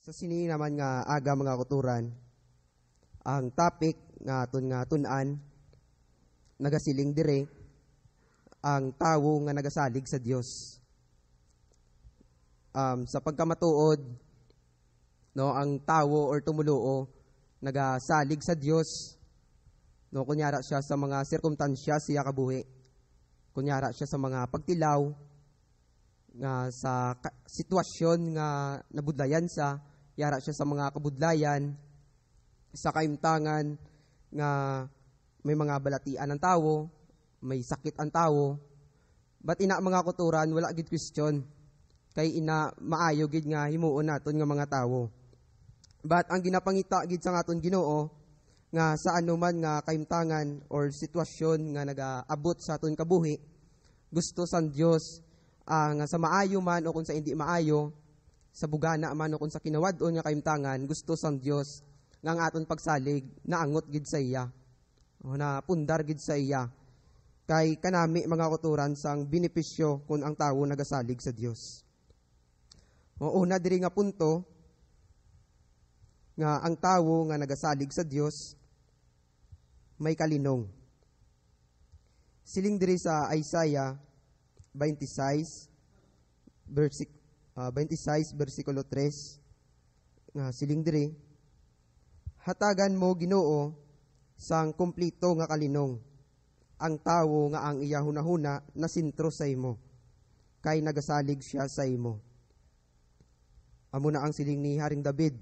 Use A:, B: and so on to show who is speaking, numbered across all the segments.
A: Sa sini naman nga aga mga kuturan, ang topic nga aton nga tun-an nagasiling dire ang tawo nga nagasalig sa Dios. Sa pagkamatuod, no, ang tawo or tumuluo nagasalig sa Dios. No, kunyara siya sa mga sirkumstansya siya kabuhi. Kunyara siya sa mga pagtilaw nga sa sitwasyon nga nabudlayan sa yara siya sa mga kabudlayan, sa kaimtangan nga may mga balatian ang tawo, may sakit ang tawo. But ina mga kuturan, wala gid question. Kay ina maayo gid nga himuon naton nga mga tawo. But ang ginapangita gid sa aton Ginoo nga sa anuman nga kaimtangan or sitwasyon nga nagaabot sa aton kabuhi, gusto sang Dios nga sa maayo man o kung sa hindi maayo, sa bugana man o kung sa kinawad-on nga kaimtangan, gusto sang Dios nga ang aton pagsalig naangot gid sa iya. O na pundar gid sa iya. Kay kanami mga kuturan sang benepisyo kung ang tawo nagasalig sa Dios. O una diri nga punto nga ang tawo nga nagasalig sa Dios may kalinong. Siling diri sa Isaiah 26 versikulo 3 nga siling diri, hatagan mo Ginoo sang kumplito nga kalinong ang tawo nga ang iya hunahuna na sintro sa imo kay nagasalig siya sa imo. Amo na ang siling ni Haring David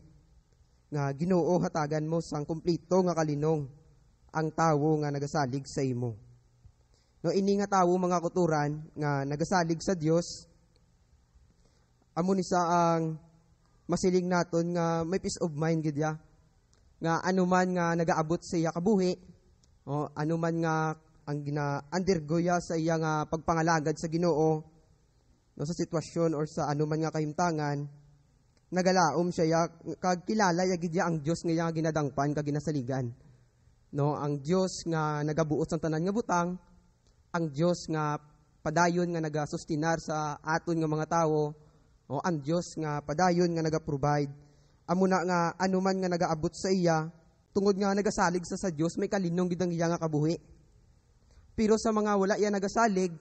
A: nga Ginoo hatagan mo sang kumplito nga kalinong ang tawo nga nagasalig sa imo. No, ini nga tawo mga kuturan nga nagasalig sa Dios, amo ni sa ang masiling naton nga may peace of mind gid ya. Nga anuman nga nagaabot sa iya kabuhi, o anuman nga ang gina-undergo ya sa iya nga pagpangalagad sa Ginoo, no, sa sitwasyon or sa anuman nga kahimtangan, nagalaom siya ya kag kilala ya gid ya ang Dios nga iya nga ginadangpan kag ginasaligan. No, ang Dios nga nagabuot sang tanan nga butang, ang Dios nga padayon nga nagasustinar sa aton nga mga tawo, o ang Dios nga padayon nga naga-provide. Amo na nga anuman nga nagaabot sa iya, tungod nga nagasalig sa Dios, may kalinong gid ang iya nga kabuhi. Pero sa mga wala iya nagasalig,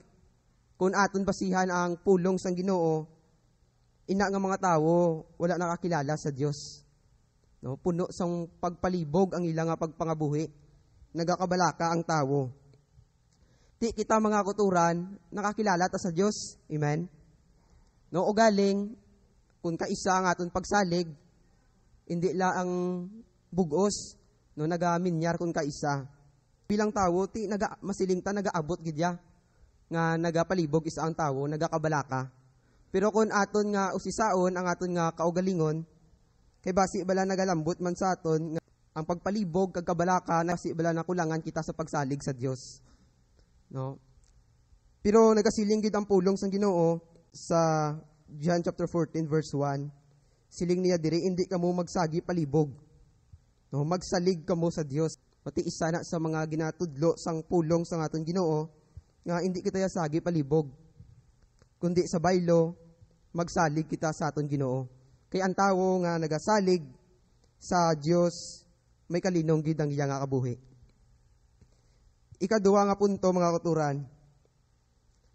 A: kung aton basihan ang pulong sang Ginoo, ina nga mga tawo wala nakakilala sa Dios. No, puno sang pagpalibog ang ila nga pagpangabuhi. Nagakabalaka ang tawo. Ti kita mga kuturan nakakilala ta sa Dios. Amen. No, o galing kung kaisa ang aton pagsalig, hindi la ang bugos, no, nagaminyar kung kaisa. Bilang tawo ti masiling ta nagaabot gid ya nga nagapalibog isa ang tawo, nagakabalaka. Pero kung aton nga usisaon ang aton nga kaugalingon, kay basi bala nagalambot man sa aton nga ang pagpalibog kag kabalaka na basi bala nakulangan kita sa pagsalig sa Dios. No? Pero nagasiling gid ang pulong sang Ginoo sa John chapter 14 verse 1. Siling niya diri, hindi kamo magsagi palibog. No, magsalig kamo sa Dios. Pati isa na sa mga ginatudlo sang pulong sang aton Ginoo nga hindi kita sagi palibog. Kundi sa baylo magsalig kita sa aton Ginoo. Kay ang tawo nga nagasalig sa Dios may kalinong gid ang iya nga kabuhi. Ikaduha nga punto mga kuturan,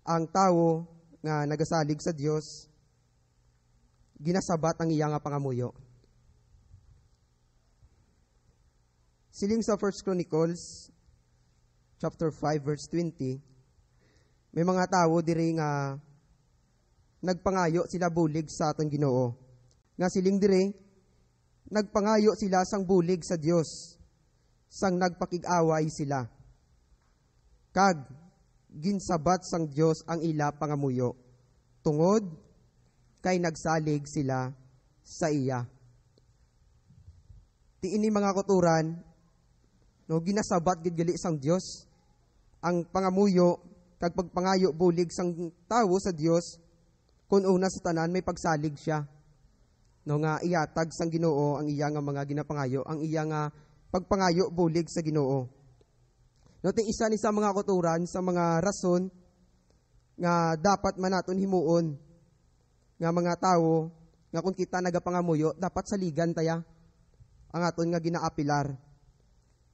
A: ang tawo nga nagasalig sa Dios, ginasabat ang iya nga pangamuyo. Siling sa 1 Chronicles chapter 5 verse 20, may mga tawo diri nga nagpangayo sila bulig sa aton Ginoo. Nga siling diri, nagpangayo sila sang bulig sa Dios, sang nagpakig-away sila. Kag ginsabat sang Dios ang ila pangamuyo, tungod kay nagsalig sila sa iya. Ti ini mga kuturan, no, ginasabat gid gali sang Dios ang pangamuyo kag pagpangayo bulig sang tawo sa Dios, kun una sa tanan may pagsalig siya. No, nga iyatag sang Ginoo ang iya nga mga ginapangayo, ang iya nga pagpangayo bulig sa Ginoo. No, ti isa ni sa mga kuturan sa mga rason nga dapat man naton himuon nga mga tawo nga kung kita nagapangamuyo, dapat saligan taya ang aton nga ginaapilar.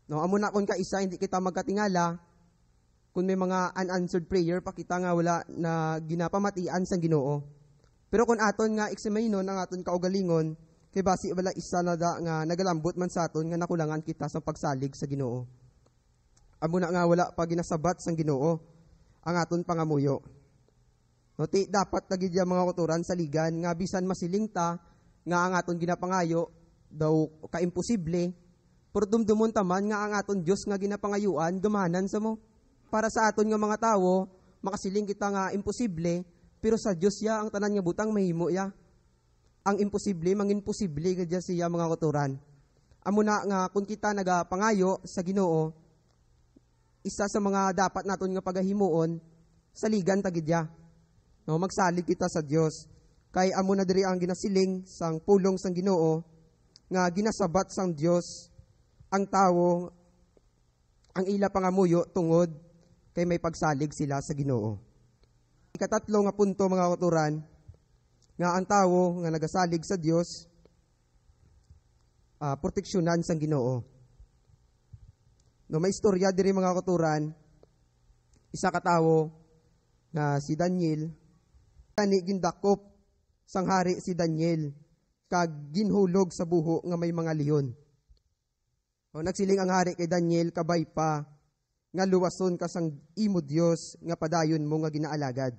A: No, amo na kung kaisa hindi kita magkatingala, kung may mga unanswered prayer pa kita nga wala na ginapamatian sa Ginoo. Pero kung aton nga eksemainon ang aton kaugalingon, kay basi wala isa na nga nagalambot man sa aton nga nakulangan kita sa pagsalig sa Ginoo. Amo na nga wala pa ginasabat sang Ginoo ang aton pangamuyo. No, dapat tagid ya mga kuturan saligan nga bisan masiling ta nga ang aton ginapangayo daw kaimposible, pero dumdumon taman nga ang aton Dios nga ginapangayuan gumanan sa mo. Para sa aton nga mga tawo, makasiling kita nga imposible, pero sa Dios ya ang tanan nga butang mahimo ya. Ang imposible, manginposible kadya siya mga kuturan. Amo na nga kung kita nagapangayo sa Ginoo, isa sa mga dapat naton nga pagahimuon, saligan tagidya. No, magsalig kita sa Dios. Kay amo na diri ang ginasiling sang pulong sang Ginoo nga ginasabat sang Dios ang tawo ang ila pangamuyo tungod kay may pagsalig sila sa Ginoo. Ikatatlo nga punto mga kuturan, nga ang tawo nga nagasalig sa Dios proteksyonan sang Ginoo. No, may istorya diri mga kuturan, isa ka tawo na si Daniel, kani gindakop sang hari si Daniel kag ginhulog sa buho nga may mga leon. O nagsiling ang hari kay Daniel kabay pa nga luwason ka sang imo Dios nga padayon mo nga ginaalagad.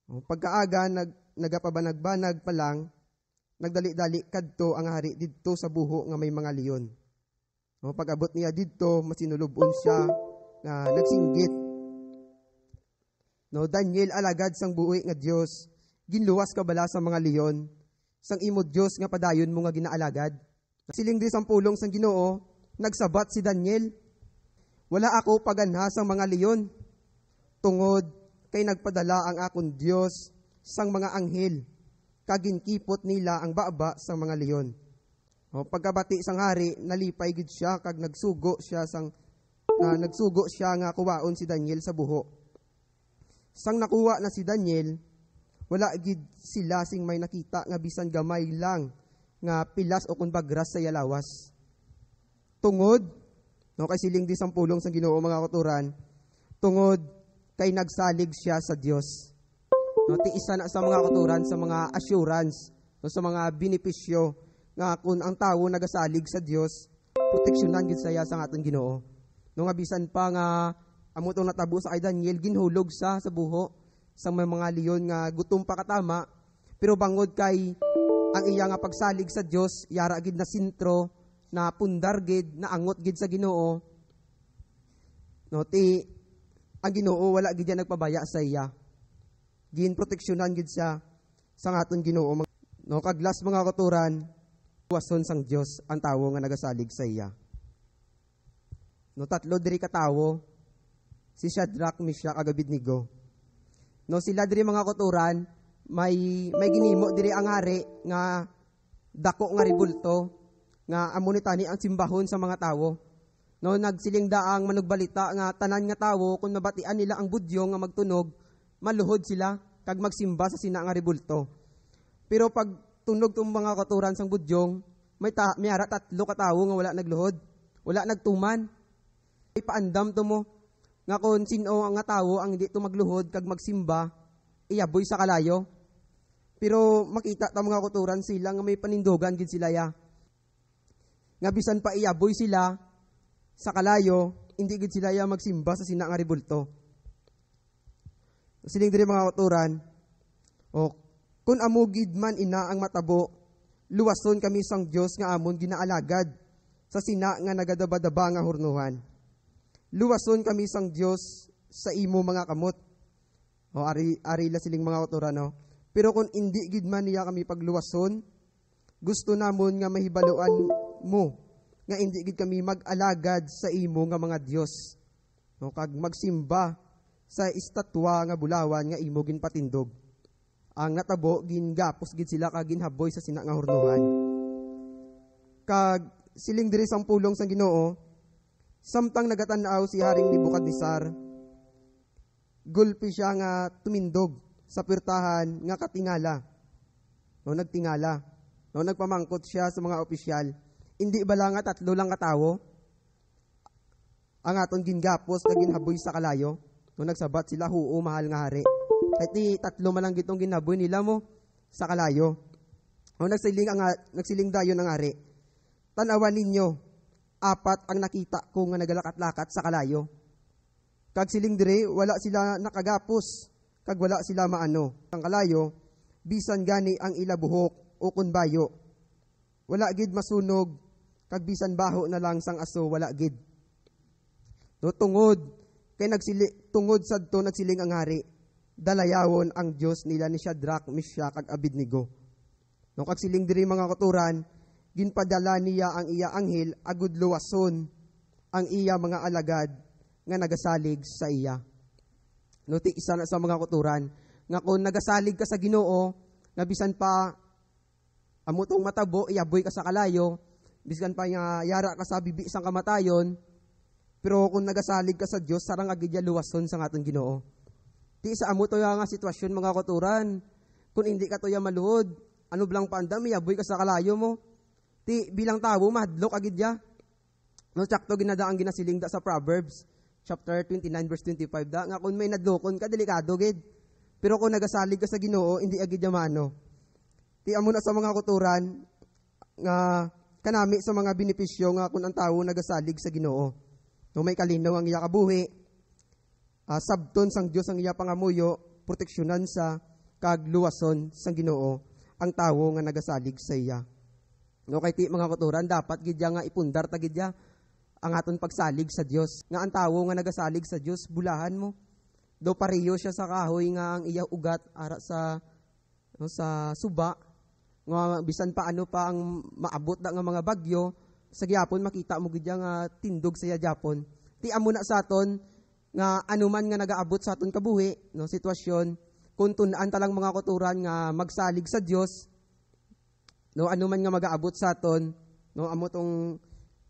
A: O pagkaaga nagapabanag-banag pa lang, nagdali-dali kadto ang hari didto sa buho nga may mga leon. O pag-abot niya didto masinulubon siya nga nagsinggit. No, Daniel alagad sang buhi nga Dios, ginluwas ka bala sa mga leon, sang imo Dios nga padayon mo nga ginaalagad. Siling di sang pulong sang Ginoo, nagsabat si Daniel, wala ako paganha sang mga leon, tungod kay nagpadala ang akong Dios sang mga anghel, kaginkipot nila ang baba sang mga leon. O pagkabati sang hari, nalipay gid siya kag nagsugo siya nga kuwaon si Daniel sa buho. Sang nakuha na si Daniel, wala gid sila sing may nakita nga bisan gamay lang nga pilas o kun bagras sa yalawas. Tungod, no, kay siling di sang pulong sang Ginoo mga kuturan, tungod kay nagsalig siya sa Dios. No, ti isa na sa mga kuturan sa mga assurance, no, sa mga benepisyo nga kung ang tawo nagasalig sa Dios, proteksyonan gid saya sa aton Ginoo. No nga bisan pa nga amo tong natabo sa kay Daniel, ginhulog sa buho sa mga leon nga gutom pa katama, pero bangod kay ang iya nga pagsalig sa Dios, yara gid na sintro, na pundar gid, na angot gid sa Ginoo. No, ang Ginoo wala gid yan nagpabaya sa iya. Gin proteksyonan gid siya sa aton Ginoo. No, kaglas mga kuturan, wason sang Dios ang tawo nga nagasalig sa iya. No, tatlo diri ka tawo, si Shadrach, Meshach, ug Abednego. No, sila diri mga kuturan, may ginimo diri ang hari nga dako nga ribulto nga amo ni tani ang simbahon sa mga tawo. No, nagsiling daang manugbalita nga tanan nga tawo kung mabatian nila ang budyo nga magtunog, maluhod sila kag magsimba sa sina nga ribulto. Pero pag tunog tong mga kuturan sang budyong, may ara tatlo ka tawo nga wala nagluhod, wala nagtuman. Ipaandam to mo nga kung sino nga tawo ang hindi to magluhod kag magsimba, iyaboy sa kalayo. Pero makita ta mga kuturan sila nga may panindogan gid sila ya. Nga bisan pa iyaboy sila sa kalayo, hindi gid sila ya magsimba sa sina nga ribulto. Siling diri mga kuturan, o kun amo gid man ina ang matabo, luwason kami sang Dios nga amon ginaalagad sa sina nga nagadaba-daba nga hurnuhan. Luwason kami sang Dios sa imo mga kamot. O ari la siling mga kuturan, no? Pero kung hindi gid man niya kami pagluwason, gusto namon nga mahibaluan mo nga hindi gid kami mag-alagad sa imo nga mga Dios. No, kag magsimba sa estatwa nga bulawan nga imo ginpatindog. Ang natabo gingapos gid sila kag ginhaboy sa sina nga hurnuhan. Kag siling diri sang pulong sang Ginoo, samtang nagatan-aw si Haring Nebukadnesar, gulpi siya nga tumindog sa pirtahan nga katingala. no nagtingala, no nagpamangkot siya sa mga opisyal. Hindi ba lang nga 3 lang katawo ang aton gingapos na ginhaboy sa kalayo? No nagsabat sila, "Huo, mahal nga hari." Kahit ni 3 man lang gitong ginhaboy nila mo sa kalayo. No nagsiling dayon ang hari. "Tanawan ninyo, 4 ang nakita ko nga nagalakat-lakat sa kalayo. Kag siling dire, wala sila nakagapos, kag wala sila maano. Ang kalayo, bisan gani ang ila buhok o kun bayo. Wala gid masunog, kag bisan baho na lang sang aso, wala gid." No tungod tungod sadto nagsiling ang hari, dalayawon ang Dios nila ni Shadrach, Meshach kag Abednego. No kag siling diri mga katuran, ginpadala niya ang iya anghel agud luwason ang iya mga alagad nga nagasalig sa iya. No ti isa na sa mga katuran nga kung nagasalig ka sa Ginoo, nga bisan pa amutong matabo iyaboy ka sa kalayo, bisan pa nga yara ka sa bibi sang kamatayon, pero kung nagasalig ka sa Dios, sarang agidya luwason sa aton Ginoo. Ti sa amo to nga sitwasyon mga katuran, kung hindi ka to maluod, ano blang paandam, iyaboy ka sa kalayo mo. Ti bilang tawo mahadlok agidya. No sakto ginadaang ginasiling da sa Proverbs chapter 29 verse 25 da nga kung may nadlokon ka delikado gid. Pero kung nagasalig ka sa Ginoo, hindi agidya maano. Ti amo na sa mga katuran nga kanami sa mga benepisyo nga kung ang tawo nagasalig sa Ginoo. No may kalinaw ang iya kabuhi, sabton sang Dios ang iya pangamuyo, proteksyonan sa kagluwason sang Ginoo ang tawo nga nagasalig sa iya. No kay ti mga katuran, dapat gidya nga ipundar ta gidya ang aton pagsalig sa Dios. Nga ang tawo nga nagasalig sa Dios, bulahan mo. Do pareho siya sa kahoy nga ang iya ugat ara sa suba, nga bisan pa ano pa ang maabot da nga mga bagyo, sa gyapon makita mo gidya nga tindog sa iya gyapon. Ti amo na sa aton nga anuman nga nagaabot sa aton kabuhi, no sitwasyon, kung tun-an talang mga katuran nga magsalig sa Dios, no anuman nga magaabot sa aton, no amo tong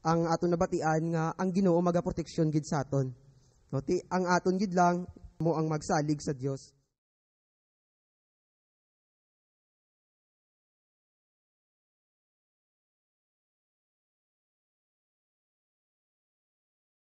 A: ang aton nabatian nga ang Ginoo magaproteksyon gid sa aton. No ti ang aton gid lang mo ang magsalig sa Dios.